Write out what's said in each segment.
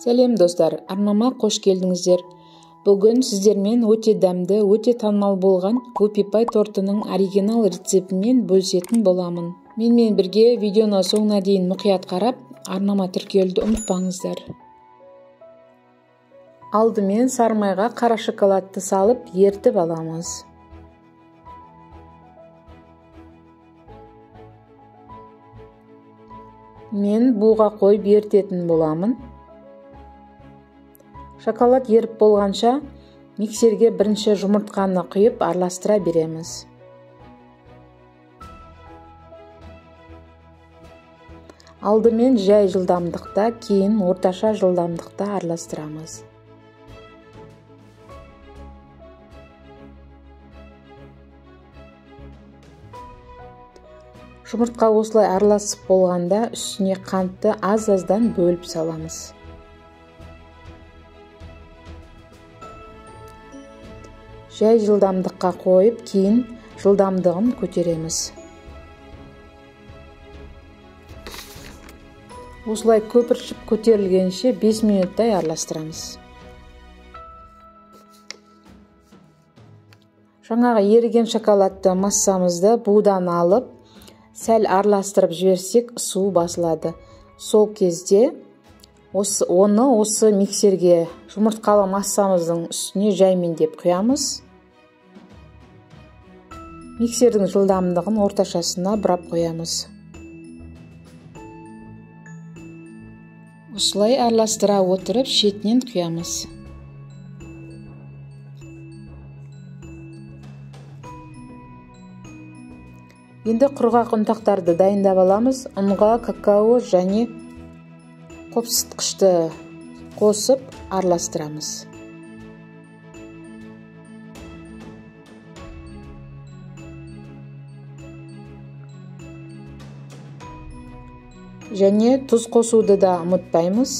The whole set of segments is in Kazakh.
Сәлем достар, арнама қош келдіңіздер. Бүгін сіздермен өте дәмді, өте танымал болған Whoopie Pie тортының оригинал рецептімен бөлісетін боламын. Менімен бірге видеоны соңына дейін мұқият қарап, арнама тіркелуді ұмытпаңыздар. Алдымен сармайға қара шоколадты салып, ертіп аламыз. Мен буға қойып ертетін боламын. Шоколад еріп болғанша миксерге бірінші жұмыртқаны құйып араластыра береміз. Алдымен жай жылдамдықта, кейін орташа жылдамдықта араластырамыз. Жұмыртқа осылай араласып болғанда үстіне қантты аз-аздан бөліп саламыз. Жай жылдамдыққа қойып, кейін жылдамдығын көтереміз. Осылай көпіршіп көтерілгенше 5 минуттай араластырамыз. Жаңағы еріген шоколадты массамызды будан алып, сәл араластырып жіберсек, су басылады. Сол кезде оны миксерге жұмыртқалы массамыздың үстіне жаймендеп құямыз. Миксердің жылдамдығын орташасына бұрап қоямыз. Осылай араластыра отырып, шетінен құямыз. Енді құрғақ ұнтақтарды дайындап аламыз. Ұнға какао және қопсытқышты қосып араластырамыз. Және тұз қосуды да ұмытпаймыз.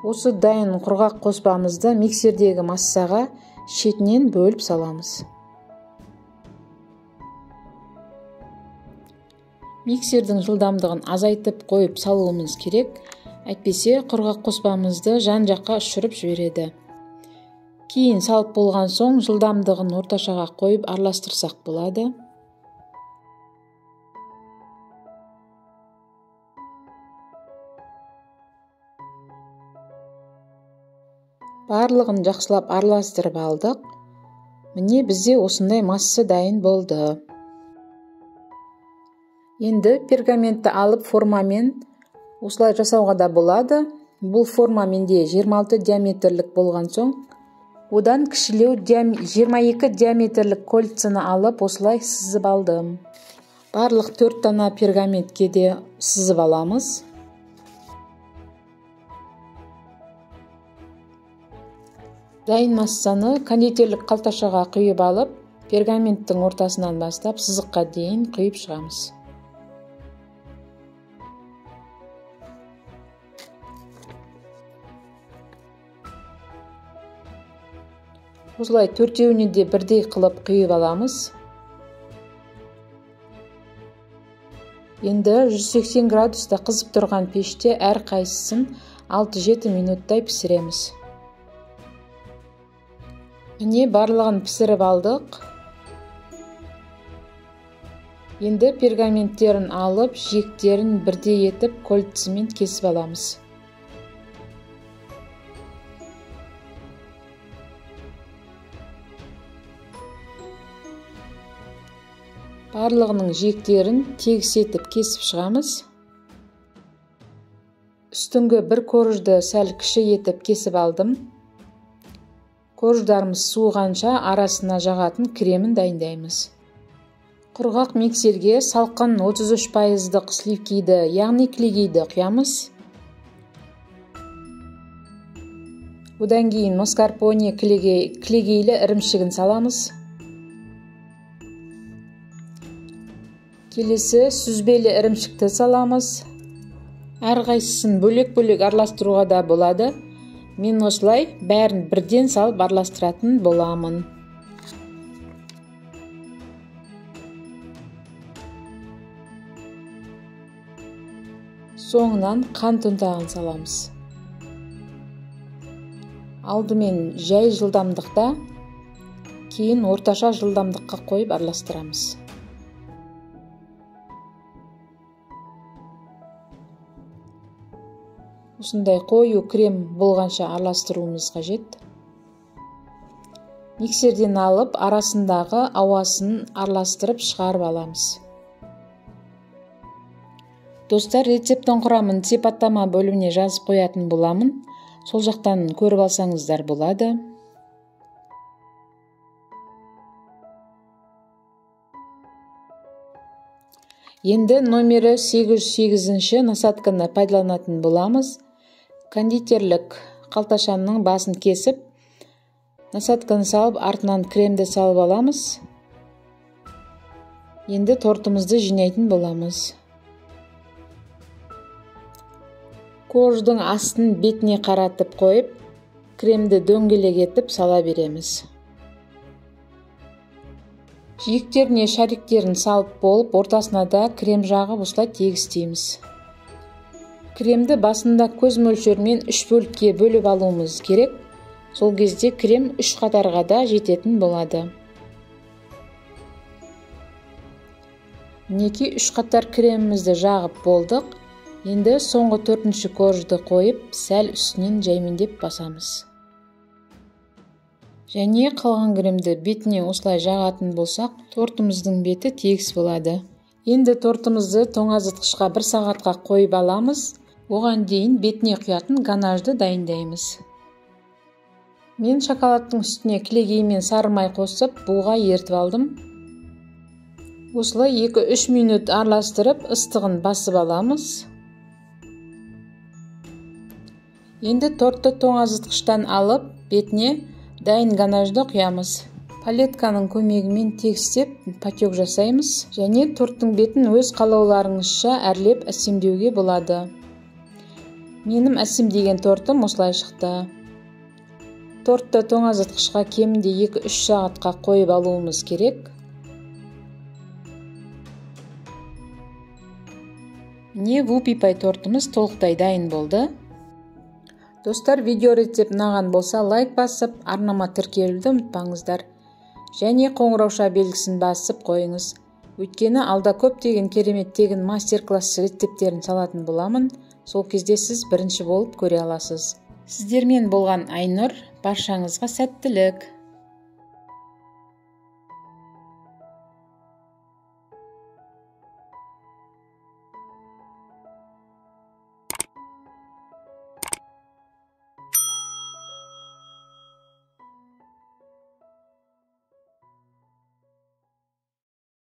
Осы дайын құрғақ қоспамызды миксердегі массаға шетінен бөліп саламыз. Миксердің жылдамдығын азайтып қойып салуымыз керек, әйтпесе құрғақ қоспамызды жан-жаққа ұшырып жібереді. Кейін салып болған соң жылдамдығын орташаға қойып араластырсақ болады. Барлығын жақсылап араластырып алдық. Міне бізде осындай масса дайын болды. Енді пергаментті алып формамен осылай жасауға да болады. Бұл форма менде 26 диаметрлік болған соң, одан кішілеу 22 диаметрлік кольцаны алып осылай сызып алдым. Барлық 4 дана пергаментке де сызып аламыз. Дайын массаны кондитерлік қалташаға құйып алып, пергаменттің ортасынан бастап сызыққа дейін құйып шығамыз. Осылай төртеуіне де бірдей қылып құйып аламыз. Енді 180 градуста қызып тұрған пеште әр қайсысын 6-7 минуттай пісіреміз. Міне барлығын пісіріп алдық. Енді пергаменттерін алып, жиектерін бірдей етіп кольцамен кесіп аламыз. Барлығының жиектерін тегіс етіп кесіп шығамыз. Үстіңгі бір коржды сәл кіші етіп кесіп алдым. Корждарымыз суығанша арасына жағатын кремін дайындаймыз. Құрғақ миксерге салқын 33%-дық сливкиді, яғни клегейді құямыз. Одан кейін маскарпоне клегейлі ірімшігін саламыз. Келесі сүзбелі ірімшікті саламыз. Әрқайсысын бөлек-бөлек араластыруға да болады. Мен осылай бәрін бірден салып араластыратын боламын. Соңынан қант ұнтағын саламыз. Алдымен жай жылдамдықта, кейін орташа жылдамдыққа қойып араластырамыз. Осындай қою крем болғанша араластыруымыз қажет. Миксерден алып, арасындағы ауасын араластырып шығарып аламыз. Достар, рецептің құрамын сипаттама бөліміне жазып қоятын боламын. Сол жақтан көріп алсаңыздар болады. Енді номері 808-ші насадканы пайдаланатын боламыз. Кондитерлік қалташанның басын кесіп, насадканы салып, артынан кремді салып аламыз. Енді тортымызды жинайтын боламыз. Корждың астын бетіне қаратып қойып, кремді дөңгелек етіп сала береміз. Жиектеріне шариктерін салып болып, ортасына да крем жағып осылай тегістейміз. Кремді басында көз мөлшермен 3 бөлікке бөліп алуымыз керек. Сол кезде крем 3 қатарға да жететін болады. Мінекей 3 қатар кремімізді жағып болдық. Енді соңғы 4-ші коржды қойып, сәл үстінен жаймендеп басамыз. Және қалған кремді бетіне осылай жағатын болсақ, тортымыздың беті тегіс болады. Енді тортымызды тоңазытқышқа 1 сағатқа қойып аламыз. Оған дейін бетіне құятын ганажды дайындаймыз. Мен шоколадтың үстіне кілегей мен сары май қосып, буға ертіп алдым. Осылай 2-3 минут араластырып, ыстығын басып аламыз. Енді тортты тоңазытқыштан алып, бетіне дайын ганажды құямыз. Палетканың көмегімен тегістеп патек жасаймыз. Және торттың бетін өз қалауларыңызша әрлеп әсемдеуге болады. Менің әсемдеген тортым осылай шықты. Тортты тоңазытқышқа кемінде 2-3 сағатқа қойып алуымыз керек. Міне вупи пай тортымыз толықтай дайын болды. Достар, видео рецепт ұнаған болса, лайк басып, арнама тіркелуді ұмытпаңыздар. Және қоңырауша белгісін басып қойыңыз. Өйткені алда көптеген керемет тегін мастер-класс рецептерін салатын боламын. Сол кезде сіз бірінші болып көре аласыз. Сіздермен болған Айнұр, баршаңызға сәттілік.